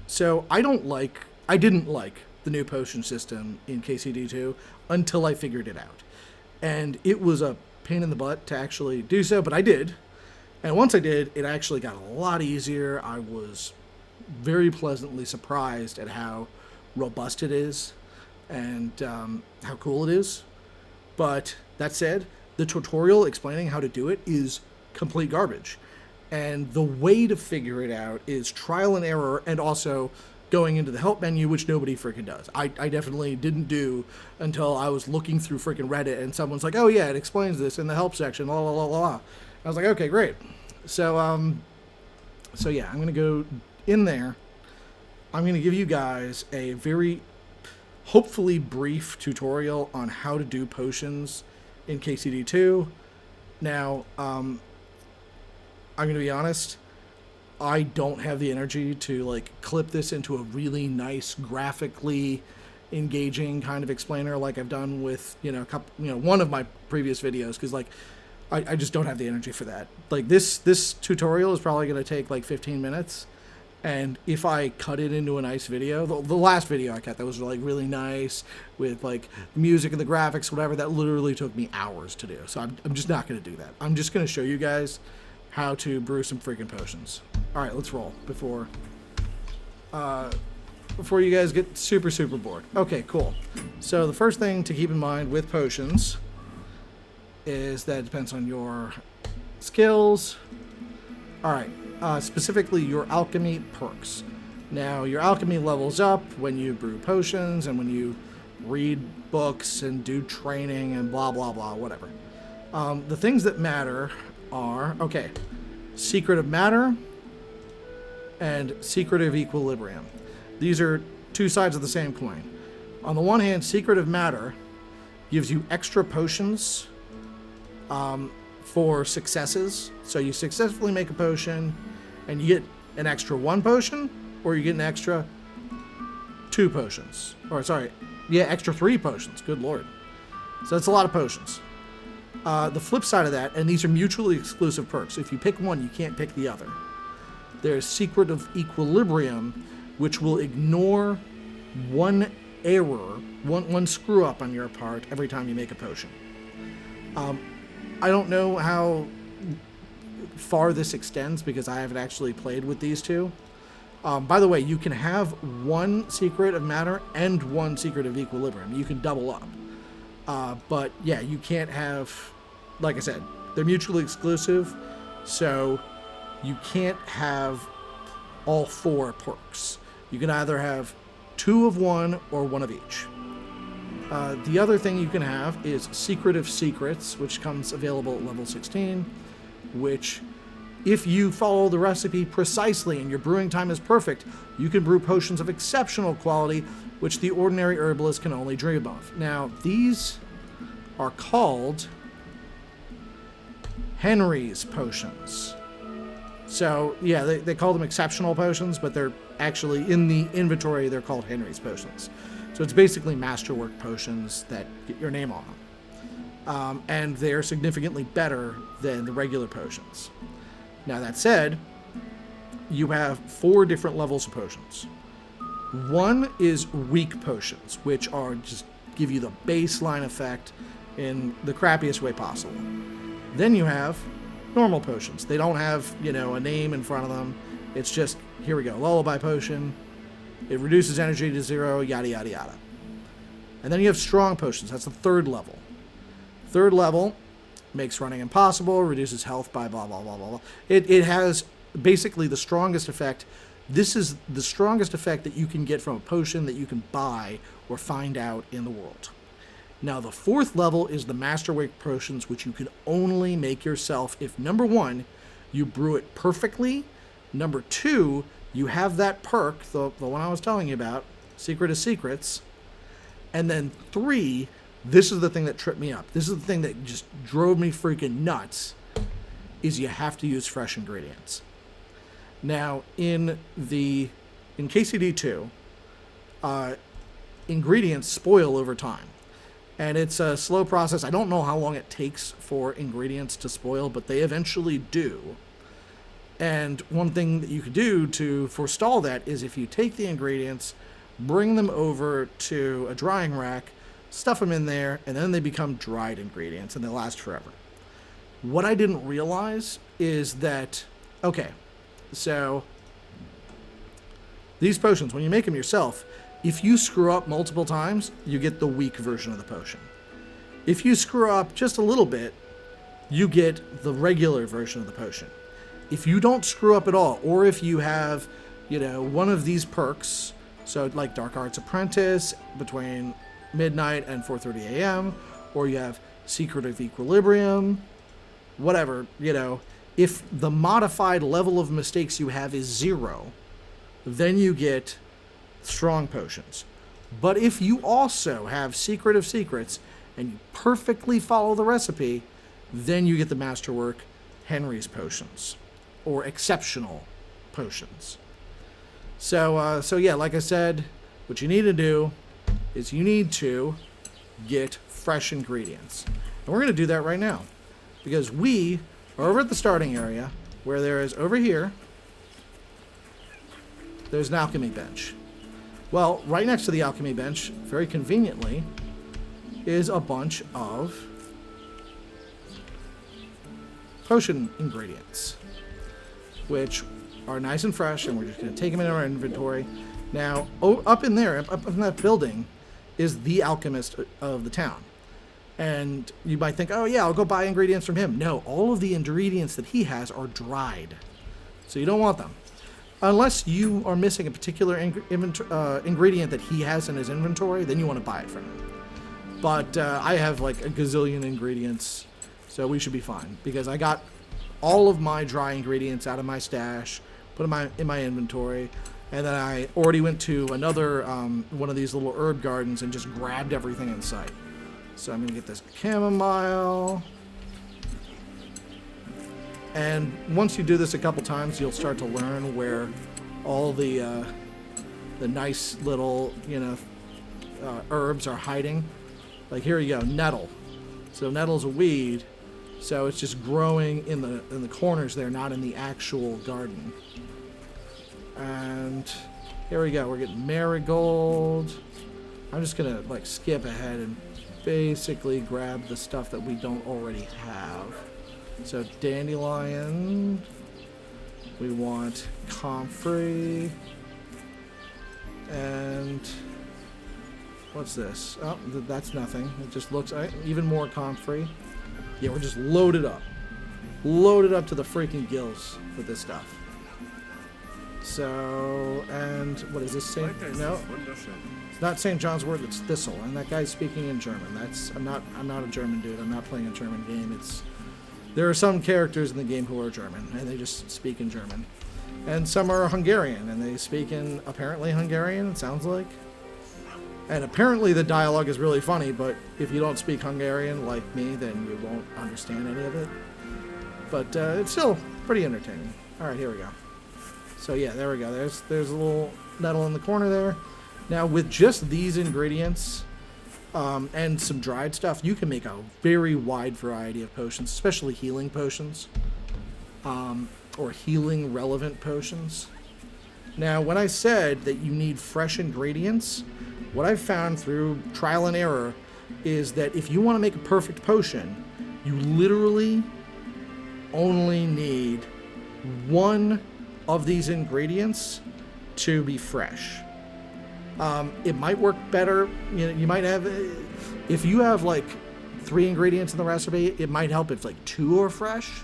So I didn't like the new potion system in KCD2 until I figured it out. And it was a pain in the butt to actually do so, but I did. And once I did, it actually got a lot easier. I was very pleasantly surprised at how robust it is and how cool it is. But that said, the tutorial explaining how to do it is complete garbage. And the way to figure it out is trial and error, and also going into the help menu, which nobody freaking does. I definitely didn't do until I was looking through freaking Reddit and someone's like, oh yeah, it explains this in the help section, la la la la. I was like, okay, great. So yeah, I'm going to go in there. I'm going to give you guys a very, hopefully brief tutorial on how to do potions in KCD2. Now, I'm going to be honest, I don't have the energy to like clip this into a really nice, graphically engaging kind of explainer like I've done with, one of my previous videos, because like I just don't have the energy for that. Like this tutorial is probably going to take like 15 minutes. And if I cut it into a nice video, the last video I cut that was like really nice with like the music and the graphics, whatever, that literally took me hours to do. So I'm just not going to do that. I'm just going to show you guys how to brew some freaking potions. All right, let's roll before you guys get super, super bored. Okay, cool. So the first thing to keep in mind with potions is that it depends on your skills. All right. Specifically your alchemy perks. Now, your alchemy levels up when you brew potions and when you read books and do training and blah, blah, blah, whatever. The things that matter are, okay, secret of matter and secret of equilibrium. These are two sides of the same coin. On the one hand, secret of matter gives you extra potions for successes. So you successfully make a potion and you get an extra 1 potion, or you get an extra 2 potions. Or sorry, yeah, extra 3 potions. Good lord. So that's a lot of potions. The flip side of that, and these are mutually exclusive perks. If you pick one, you can't pick the other. There's secret of equilibrium, which will ignore one error, one screw up on your part every time you make a potion. I don't know how far this extends because I haven't actually played with these two. By the way, you can have 1 secret of matter and 1 secret of equilibrium. You can double up. But yeah, you can't have, like I said, they're mutually exclusive, so you can't have all 4 perks. You can either have 2 of one or 1 of each. The other thing you can have is Secret of Secrets, which comes available at level 16, which, if you follow the recipe precisely and your brewing time is perfect, you can brew potions of exceptional quality, which the ordinary herbalist can only dream of. Now, these are called Henry's potions. So, yeah, they call them exceptional potions, but they're actually, in the inventory, they're called Henry's potions. So it's basically masterwork potions that get your name on them. And they're significantly better than the regular potions. Now, that said, you have 4 different levels of potions. 1 is weak potions, which are just give you the baseline effect in the crappiest way possible. Then you have normal potions. They don't have, a name in front of them. It's just, here we go, lullaby potion. It reduces energy to 0, yada, yada, yada. And then you have strong potions. That's the 3rd level. 3rd level makes running impossible, reduces health by blah, blah, blah, blah, blah. It has basically the strongest effect. This is the strongest effect that you can get from a potion that you can buy or find out in the world. Now, the 4th level is the masterwork potions, which you can only make yourself if, number 1, you brew it perfectly. Number 2, you have that perk, the one I was telling you about, Secret of Secrets. And then 3, this is the thing that tripped me up. This is the thing that just drove me freaking nuts, is you have to use fresh ingredients. Now, in KCD2, ingredients spoil over time. And it's a slow process. I don't know how long it takes for ingredients to spoil, but they eventually do. And one thing that you could do to forestall that is if you take the ingredients, bring them over to a drying rack, stuff them in there, and then they become dried ingredients and they last forever. What I didn't realize is that, okay, so these potions, when you make them yourself, if you screw up multiple times, you get the weak version of the potion. If you screw up just a little bit, you get the regular version of the potion. If you don't screw up at all, or if you have, one of these perks, so like Dark Arts Apprentice between midnight and 4:30 a.m., or you have Secret of Equilibrium, whatever, if the modified level of mistakes you have is 0, then you get strong potions. But if you also have Secret of Secrets and you perfectly follow the recipe, then you get the Masterwork Henry's potions, or exceptional potions. So yeah, like I said, what you need to do is you need to get fresh ingredients. And we're going to do that right now, because we are over at the starting area, where there is, over here, there's an alchemy bench. Well, right next to the alchemy bench, very conveniently, is a bunch of potion ingredients, which are nice and fresh, and we're just going to take them in our inventory. Now, up in there, up in that building, is the alchemist of the town. And you might think, oh yeah, I'll go buy ingredients from him. No, all of the ingredients that he has are dried. So you don't want them. Unless you are missing a particular ingredient that he has in his inventory, then you want to buy it from him. But I have like a gazillion ingredients, so we should be fine. Because I got all of my dry ingredients out of my stash, put them in my inventory, and then I already went to another one of these little herb gardens and just grabbed everything in sight. So I'm going to get this chamomile. And once you do this a couple times, you'll start to learn where all the nice little, herbs are hiding. Like here you go, nettle. So nettle's a weed, so it's just growing in the corners there, not in the actual garden. And here we go, we're getting marigold. I'm just gonna like skip ahead and basically grab the stuff that we don't already have. So dandelion, we want comfrey, and what's this? Oh, that's nothing. It just looks even more comfrey. Yeah, we're just loaded up to the freaking gills with this stuff. So, and what is this? No, it's not St. John's Wort. It's thistle, and that guy's speaking in German. I'm not a German dude. I'm not playing a German game. There are some characters in the game who are German, and they just speak in German. And some are Hungarian, and they speak in, apparently, Hungarian, it sounds like. And apparently the dialogue is really funny, but if you don't speak Hungarian like me, then you won't understand any of it. But it's still pretty entertaining. All right, here we go. So yeah, there we go. There's a little nettle in the corner there. Now, with just these ingredients and some dried stuff, you can make a very wide variety of potions, especially healing potions or healing relevant potions. Now, when I said that you need fresh ingredients, what I've found through trial and error is that if you want to make a perfect potion, you literally only need one of these ingredients to be fresh. It might work better. You might have, if you have like 3 ingredients in the recipe, it might help if like 2 are fresh.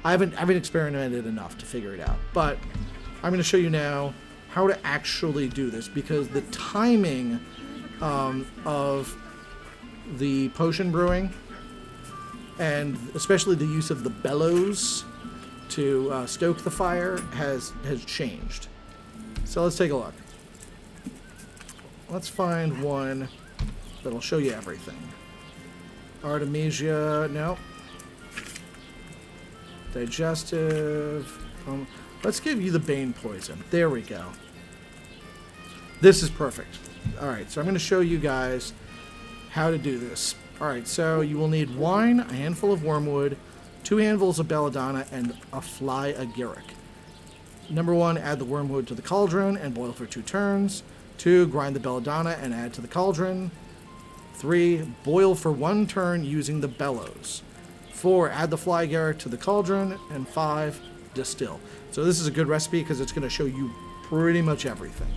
I haven't experimented enough to figure it out, but I'm going to show you now how to actually do this, because the timing of the potion brewing, and especially the use of the bellows to stoke the fire has changed. So let's take a look. Let's find one that'll show you everything. Artemisia, no. Digestive. Let's give you the bane poison. There we go. This is perfect. Alright, so I'm going to show you guys how to do this. Alright, so you will need wine, a handful of wormwood, 2 handfuls of belladonna, and a fly agaric. Number 1, add the wormwood to the cauldron and boil for 2 turns. 2, grind the belladonna and add to the cauldron. 3, boil for 1 turn using the bellows. 4, add the fly agaric to the cauldron. And 5, distill. So this is a good recipe because it's going to show you pretty much everything.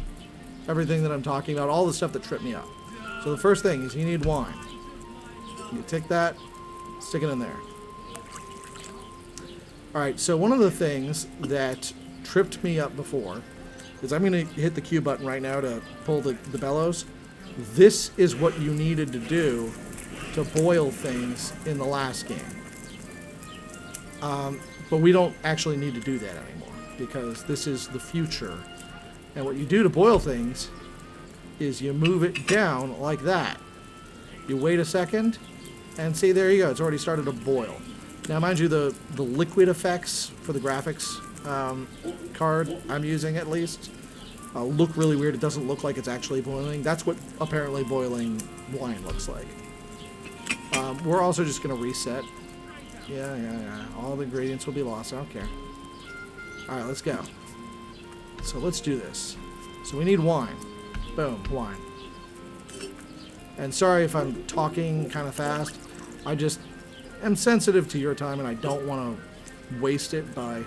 Everything that I'm talking about, all the stuff that tripped me up. So the first thing is you need wine. You take that, stick it in there. Alright, so one of the things that tripped me up before is I'm going to hit the Q button right now to pull the bellows. This is what you needed to do to boil things in the last game. But we don't actually need to do that anymore because this is the future. And what you do to boil things is you move it down like that. You wait a second, and see, there you go. It's already started to boil. Now, mind you, the liquid effects for the graphics card I'm using, at least, look really weird. It doesn't look like it's actually boiling. That's what apparently boiling wine looks like. We're also just going to reset. Yeah. All the ingredients will be lost. I don't care. All right, let's go. So let's do this. So we need wine. Boom, wine. And sorry if I'm talking kind of fast. I just am sensitive to your time and I don't want to waste it by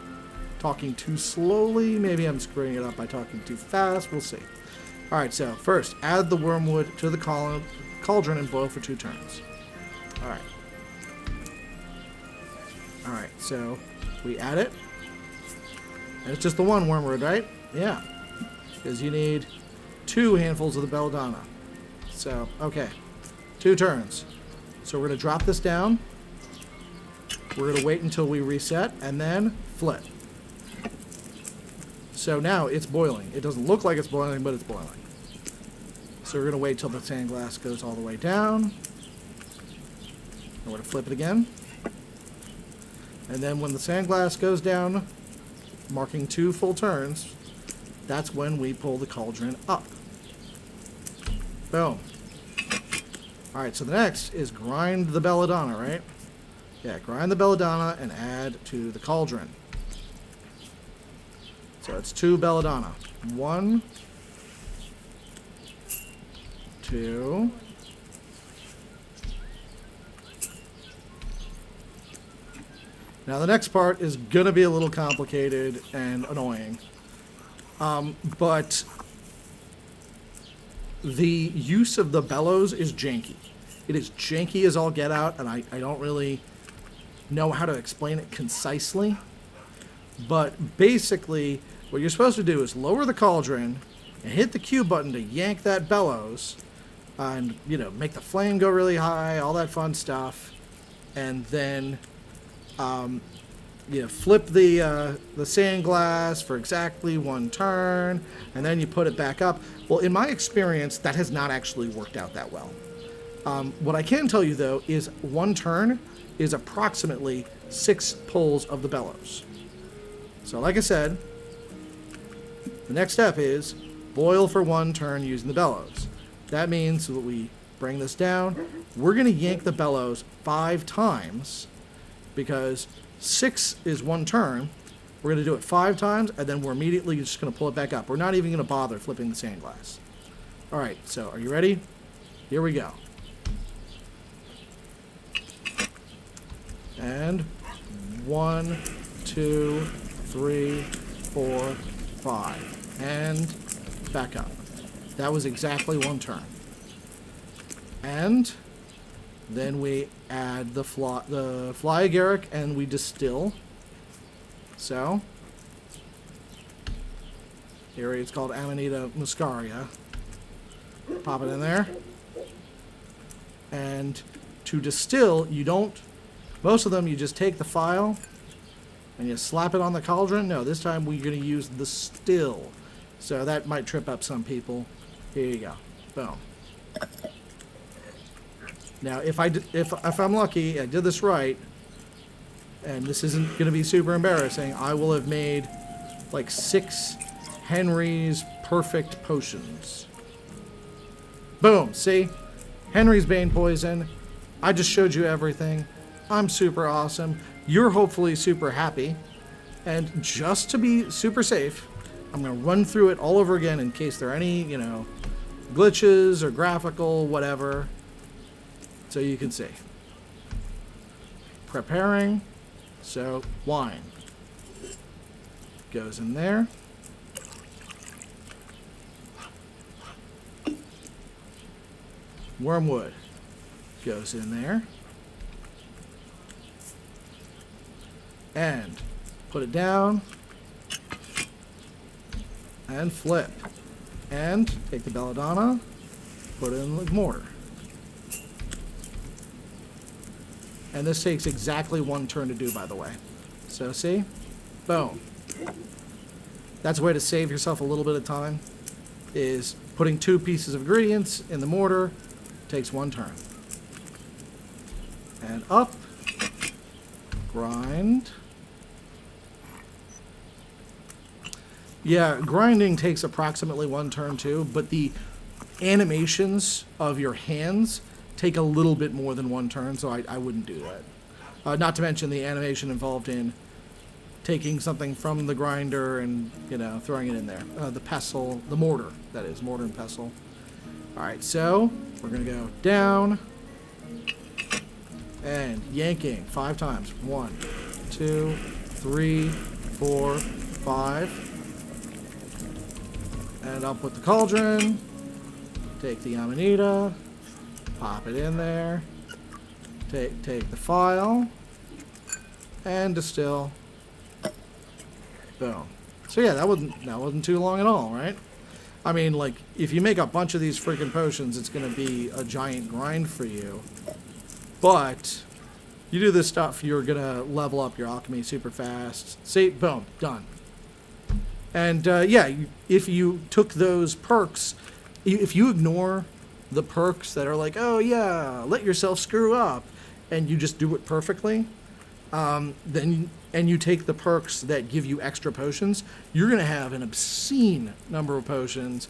talking too slowly. Maybe I'm screwing it up by talking too fast. We'll see. All right, so first, add the wormwood to the cauldron and boil for 2 turns. All right. All right, so we add it. And it's just the one wormwood, right? Yeah. Because you need 2 handfuls of the belladonna. So, okay. 2 turns. So we're going to drop this down. We're going to wait until we reset, and then flip. So now it's boiling. It doesn't look like it's boiling, but it's boiling. So we're going to wait till the sand glass goes all the way down. And we're going to flip it again. And then when the sand glass goes down, marking 2 full turns, that's when we pull the cauldron up. Boom. Alright, so the next is grind the belladonna, right? Yeah, grind the belladonna and add to the cauldron. So it's 2 belladonna. 1, 2. Now the next part is going to be a little complicated and annoying. But the use of the bellows is janky. It is janky as all get out, and I don't really know how to explain it concisely. But basically, what you're supposed to do is lower the cauldron and hit the Q button to yank that bellows and, you know, make the flame go really high, all that fun stuff. And then, you know, flip the sand glass for exactly 1 turn, and then you put it back up. Well, in my experience, that has not actually worked out that well. What I can tell you, though, is 1 turn is approximately 6 pulls of the bellows. So, like I said, the next step is boil for 1 turn using the bellows. That means that we bring this down. We're going to yank the bellows 5 times because 6 is 1 turn. We're going to do it 5 times, and then we're immediately just going to pull it back up. We're not even going to bother flipping the sand glass. All right, so are you ready? Here we go. And 1, 2, 3, 4, 5. And back up. That was exactly 1 turn. And then we add the fly agaric and we distill. So here it's called Amanita muscaria. Pop it in there. And to distill, you don't, most of them you just take the file and you slap it on the cauldron. No, this time we're going to use the still. So that might trip up some people. Here you go. Boom. Now, if I'm lucky, I did this right, and this isn't going to be super embarrassing, I will have made like 6 Henry's perfect potions. Boom. See? Henry's bane poison. I just showed you everything. I'm super awesome. You're hopefully super happy. And just to be super safe, I'm going to run through it all over again in case there are any, you know, glitches or graphical, whatever, so you can see. Preparing. So, wine goes in there. Wormwood goes in there. And put it down. And flip. And take the belladonna, put it in the mortar. And this takes exactly 1 turn to do, by the way. So, see? Boom. That's a way to save yourself a little bit of time, is putting 2 pieces of ingredients in the mortar. Takes 1 turn. And up. Grind. Yeah, grinding takes approximately 1 turn too, but the animations of your hands take a little bit more than 1 turn, so I wouldn't do that. Not to mention the animation involved in taking something from the grinder and, you know, throwing it in there. The pestle, the mortar, that is, mortar and pestle. Alright, so we're going to go down and yanking 5 times. 1, 2, 3, 4, 5. And I'll put the cauldron, take the amanita, pop it in there, take the file, and distill. Boom. So yeah, that wasn't too long at all, right? I mean, like, if you make a bunch of these freaking potions, it's going to be a giant grind for you. But you do this stuff, you're going to level up your alchemy super fast. See, boom, done. And yeah, if you took those perks, if you ignore the perks that are like, oh yeah, let yourself screw up, and you just do it perfectly, then and you take the perks that give you extra potions, you're going to have an obscene number of potions.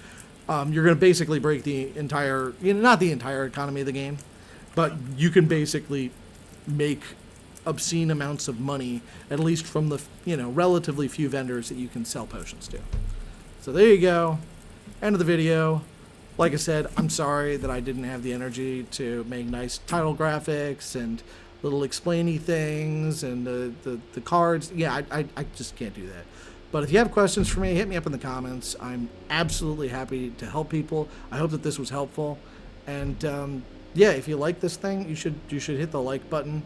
You're going to basically break the entire, you know, not the entire economy of the game, but you can basically make obscene amounts of money, at least from the, you know, relatively few vendors that you can sell potions to. So there you go. End of the video. Like I said, I'm sorry that I didn't have the energy to make nice title graphics and little explainy things and the cards. Yeah, I just can't do that. But if you have questions for me, hit me up in the comments. I'm absolutely happy to help people. I hope that this was helpful. And yeah, if you like this thing, you should hit the like button.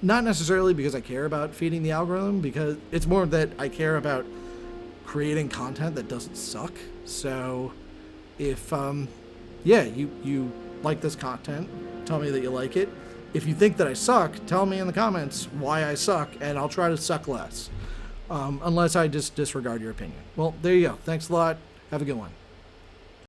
Not necessarily because I care about feeding the algorithm, because it's more that I care about creating content that doesn't suck. So if yeah, you like this content, tell me that you like it. If you think that I suck, tell me in the comments why I suck, and I'll try to suck less. Unless I just disregard your opinion. Well, there you go. Thanks a lot. Have a good one.